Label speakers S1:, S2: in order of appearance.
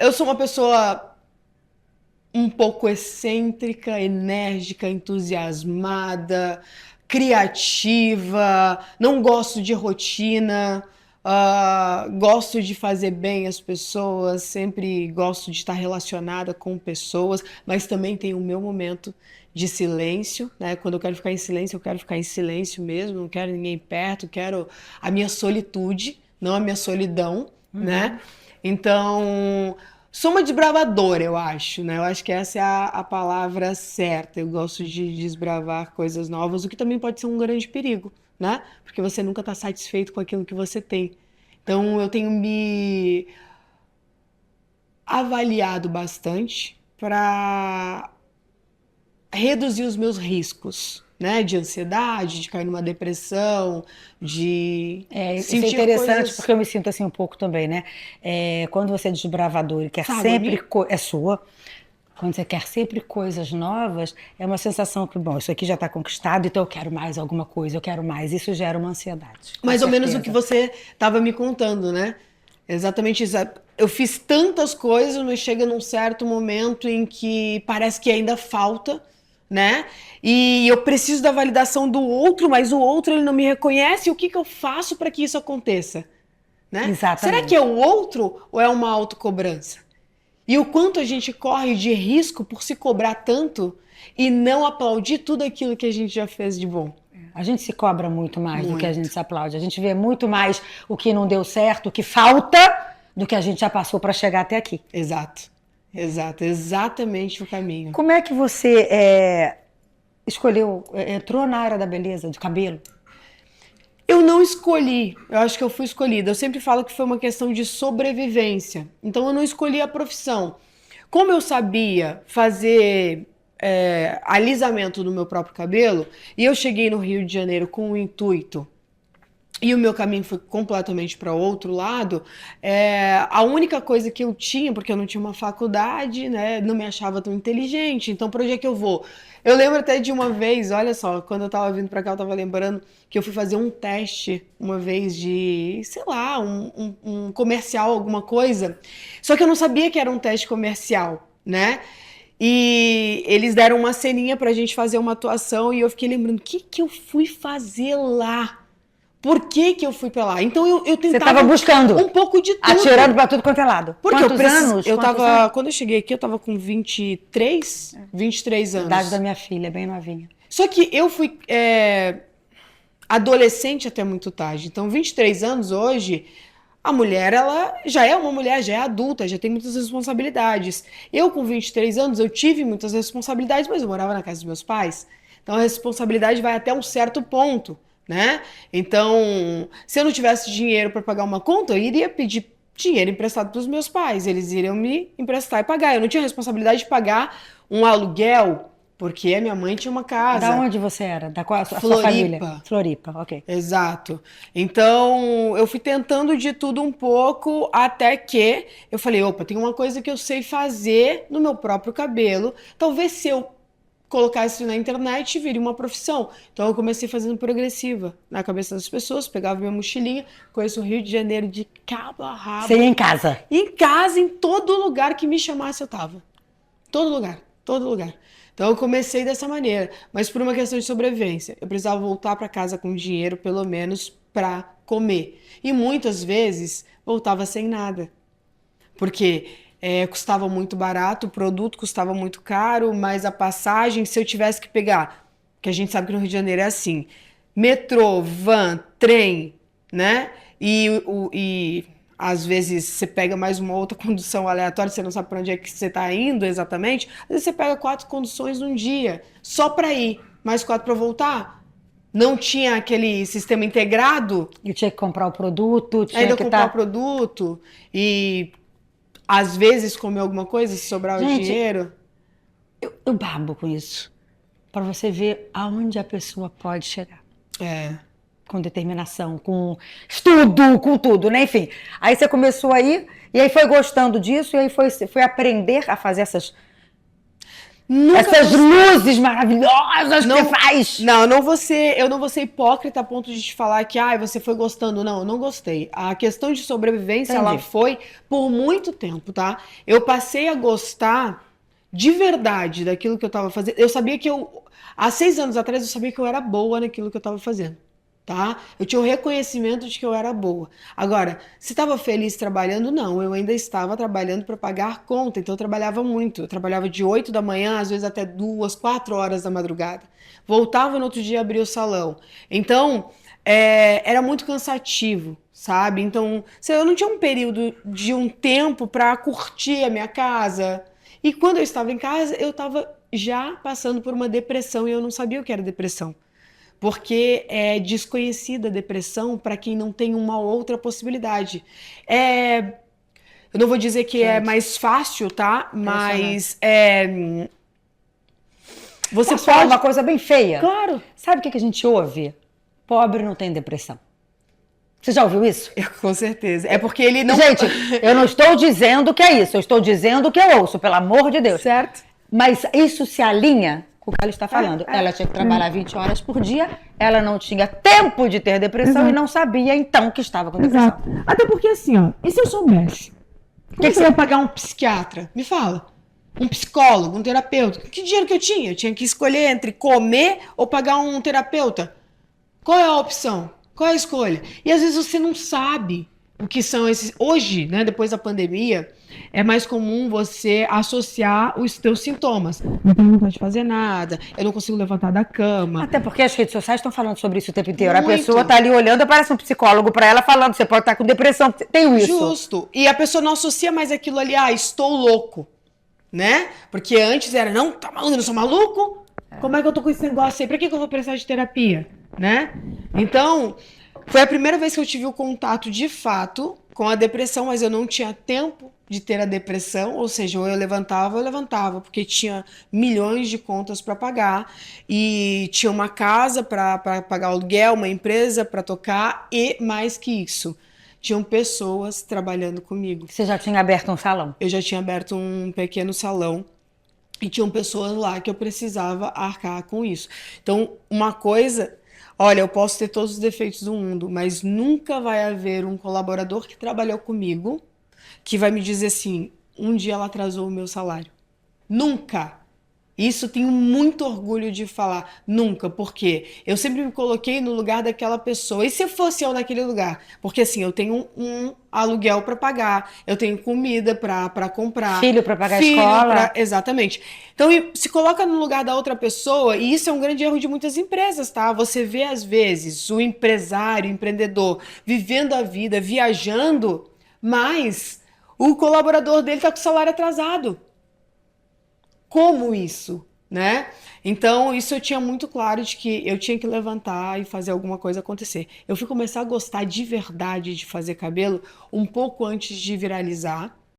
S1: eu sou uma pessoa um pouco excêntrica, enérgica, entusiasmada, criativa, não gosto de rotina, gosto de fazer bem as pessoas, sempre gosto de estar relacionada com pessoas, mas também tenho o meu momento de silêncio, né? Quando eu quero ficar em silêncio, eu quero ficar em silêncio mesmo, não quero ninguém perto, quero a minha solitude, não a minha solidão, né? Então, sou uma desbravadora, eu acho, né? Eu acho que essa é a palavra certa. Eu gosto de desbravar coisas novas, o que também pode ser um grande perigo, né? Porque você nunca está satisfeito com aquilo que você tem. Então, eu tenho me avaliado bastante para reduzir os meus riscos, né? De ansiedade, de cair numa depressão, de
S2: Isso é
S1: sentir
S2: interessante
S1: coisas.
S2: porque eu me sinto assim um pouco também, né? Quando você é desbravador e quer
S1: Essa água é
S2: sempre...
S1: minha?
S2: É sua. Quando você quer sempre coisas novas, é uma sensação que, bom, isso aqui já está conquistado, então eu quero mais alguma coisa, eu quero mais. Isso gera uma ansiedade, com
S1: Mais ou menos o que
S2: certeza.
S1: você estava me contando, né? Exatamente isso. Eu fiz tantas coisas, mas chega num certo momento em que parece que ainda falta, né? E eu preciso da validação do outro, mas o outro ele não me reconhece. O que que eu faço para que isso aconteça, né? Será que é
S2: Exatamente.
S1: o outro ou é uma autocobrança? E o quanto a gente corre de risco por se cobrar tanto e não aplaudir tudo aquilo que a gente já fez de bom.
S2: A gente se cobra muito mais do que a gente
S1: Muito.
S2: se aplaude. A gente vê muito mais o que não deu certo, o que falta, do que a gente já passou para chegar até aqui.
S1: Exato. Exato. Exatamente o caminho.
S2: Como é que você escolheu, entrou na área da beleza, de cabelo?
S1: Eu não escolhi, eu acho que eu fui escolhida. Eu sempre falo que foi uma questão de sobrevivência. Então eu não escolhi a profissão. Como eu sabia fazer alisamento no meu próprio cabelo, e eu cheguei no Rio de Janeiro com o intuito e o meu caminho foi completamente para outro lado, a única coisa que eu tinha, porque eu não tinha uma faculdade, né, não me achava tão inteligente, então para onde é que eu vou? Eu lembro até de uma vez, olha só, quando eu tava vindo para cá, eu tava lembrando que eu fui fazer um teste uma vez de, sei lá, um comercial, alguma coisa, só que eu não sabia que era um teste comercial, né? E eles deram uma ceninha pra gente fazer uma atuação e eu fiquei lembrando, o que que eu fui fazer lá? Por que que eu fui pra lá? Então eu
S2: Você
S1: tentava
S2: estava buscando,
S1: um pouco de
S2: atirando
S1: tudo.
S2: para tudo quanto é lado.
S1: Porque
S2: Quantos anos?
S1: eu
S2: Quantos anos?
S1: tava, quando eu cheguei aqui, eu tava com 23
S2: Idade da
S1: anos.
S2: minha filha, bem novinha.
S1: Só que eu fui adolescente até muito tarde. Então, 23 anos hoje, a mulher, ela já é uma mulher, já é adulta, já tem muitas responsabilidades. Eu, com 23 anos, eu tive muitas responsabilidades, mas eu morava na casa dos meus pais. Então, a responsabilidade vai até um certo ponto, né? Então, se eu não tivesse dinheiro para pagar uma conta, eu iria pedir dinheiro emprestado para os meus pais. Eles iriam me emprestar e pagar. Eu não tinha responsabilidade de pagar um aluguel, porque a minha mãe tinha uma
S2: Da
S1: casa.
S2: onde você era? Da qual a sua família?
S1: Floripa.
S2: Floripa, ok.
S1: Exato. Então, eu fui tentando de tudo um pouco até que eu falei, opa, tem uma coisa que eu sei fazer no meu próprio cabelo. Talvez se eu colocasse isso na internet, viria uma profissão. Então, eu comecei fazendo progressiva na cabeça das pessoas, pegava minha mochilinha, conheço o Rio de Janeiro de cabo a
S2: Você ia
S1: rabo.
S2: em casa.
S1: Em casa, em todo lugar que me chamasse, eu tava. Todo lugar, todo lugar. Então eu comecei dessa maneira, mas por uma questão de sobrevivência. Eu precisava voltar para casa com dinheiro, pelo menos para comer. E muitas vezes voltava sem nada, porque custava muito barato, o produto custava muito caro, mas a passagem, se eu tivesse que pegar, que a gente sabe que no Rio de Janeiro é assim, metrô, van, trem, né? E às vezes você pega mais uma outra condução aleatória, você não sabe para onde é que você está indo exatamente. Às vezes você pega 4 conduções num dia, só para ir, mais 4 para voltar. Não tinha aquele sistema integrado,
S2: Eu tinha que comprar o produto, tinha
S1: ainda
S2: que
S1: comprar o
S2: estar.
S1: produto e às vezes comer alguma coisa se sobrar o
S2: Gente,
S1: dinheiro.
S2: eu babo com isso. Para você ver aonde a pessoa pode chegar.
S1: É.
S2: Com determinação, com estudo, com tudo, né? Enfim. Aí você começou aí, e aí foi gostando disso, e aí foi aprender a fazer essas.
S1: Nunca
S2: Essas
S1: gostei.
S2: luzes maravilhosas que você faz.
S1: Não, eu não vou ser hipócrita a ponto de te falar que você foi gostando. Não, eu não gostei. A questão de sobrevivência, ela
S2: Entendi.
S1: foi por muito tempo, tá? Eu passei a gostar de verdade daquilo que eu tava fazendo. Eu sabia que há 6 anos atrás, eu sabia que eu era boa naquilo que eu tava fazendo. Tá? Eu tinha o reconhecimento de que eu era boa. Agora, se estava feliz trabalhando, não. Eu ainda estava trabalhando para pagar conta, então eu trabalhava muito. Eu trabalhava de 8 da manhã, às vezes até 2, 4 horas da madrugada. Voltava no outro dia, abria o salão. Então, era muito cansativo, sabe? Então, eu não tinha um período de um tempo para curtir a minha casa. E quando eu estava em casa, eu estava já passando por uma depressão e eu não sabia o que era depressão. Porque é desconhecida a depressão para quem não tem uma outra possibilidade. Eu não vou dizer que é
S2: Gente,
S1: mais fácil, tá? Mas você
S2: posso falar
S1: pode.
S2: uma coisa bem feia?
S1: Claro.
S2: Sabe o que a gente ouve? Pobre não tem depressão. Você já ouviu isso?
S1: Com certeza. É porque ele não.
S2: Gente, eu não estou dizendo que é isso. Eu estou dizendo que eu ouço, pelo amor de Deus.
S1: Certo.
S2: Mas isso se alinha com o que ela está falando. Ela tinha que trabalhar 20 horas por dia, ela não tinha tempo de ter depressão e não sabia então que estava com depressão.
S1: Exato. Até porque assim, e se eu soubesse? Por que você ia pagar um psiquiatra? Me fala. Um psicólogo, um terapeuta. Que dinheiro que eu tinha? Eu tinha que escolher entre comer ou pagar um terapeuta. Qual é a opção? Qual é a escolha? E às vezes você não sabe o que são esses. Hoje, né, depois da pandemia, é mais comum você associar os teus sintomas. Não tenho vontade de fazer nada, eu não consigo levantar da cama.
S2: Até porque as redes sociais estão falando sobre isso o tempo inteiro. A
S1: Muito.
S2: pessoa está ali olhando, aparece um psicólogo para ela falando, você pode estar com depressão. Tenho isso.
S1: Justo. E a pessoa não associa mais aquilo ali, estou louco, né? Porque antes era, não, tá maluco, eu não sou maluco? Como é que eu tô com esse negócio aí? Pra que eu vou precisar de terapia, né? Então, foi a primeira vez que eu tive o contato de fato com a depressão, mas eu não tinha tempo de ter a depressão, ou seja, ou eu levantava, porque tinha milhões de contas para pagar e tinha uma casa para pagar aluguel, uma empresa para tocar e mais que isso, tinham pessoas trabalhando comigo.
S2: Você já tinha aberto um salão?
S1: Eu já tinha aberto um pequeno salão e tinham pessoas lá que eu precisava arcar com isso. Então, uma coisa, olha, eu posso ter todos os defeitos do mundo, mas nunca vai haver um colaborador que trabalhou comigo que vai me dizer assim, um dia ela atrasou o meu salário. Nunca. Isso eu tenho muito orgulho de falar, nunca, porque eu sempre me coloquei no lugar daquela pessoa. E se fosse eu naquele lugar? Porque assim, eu tenho um aluguel para pagar, eu tenho comida para comprar.
S2: Filho para pagar a escola.
S1: Exatamente. Então, se coloca no lugar da outra pessoa, e isso é um grande erro de muitas empresas, tá? Você vê, às vezes, o empresário, o empreendedor, vivendo a vida, viajando, mas o colaborador dele está com o salário atrasado. Como isso, né? Então, isso eu tinha muito claro de que eu tinha que levantar e fazer alguma coisa acontecer. Eu fui começar a gostar de verdade de fazer cabelo um pouco antes de viralizar.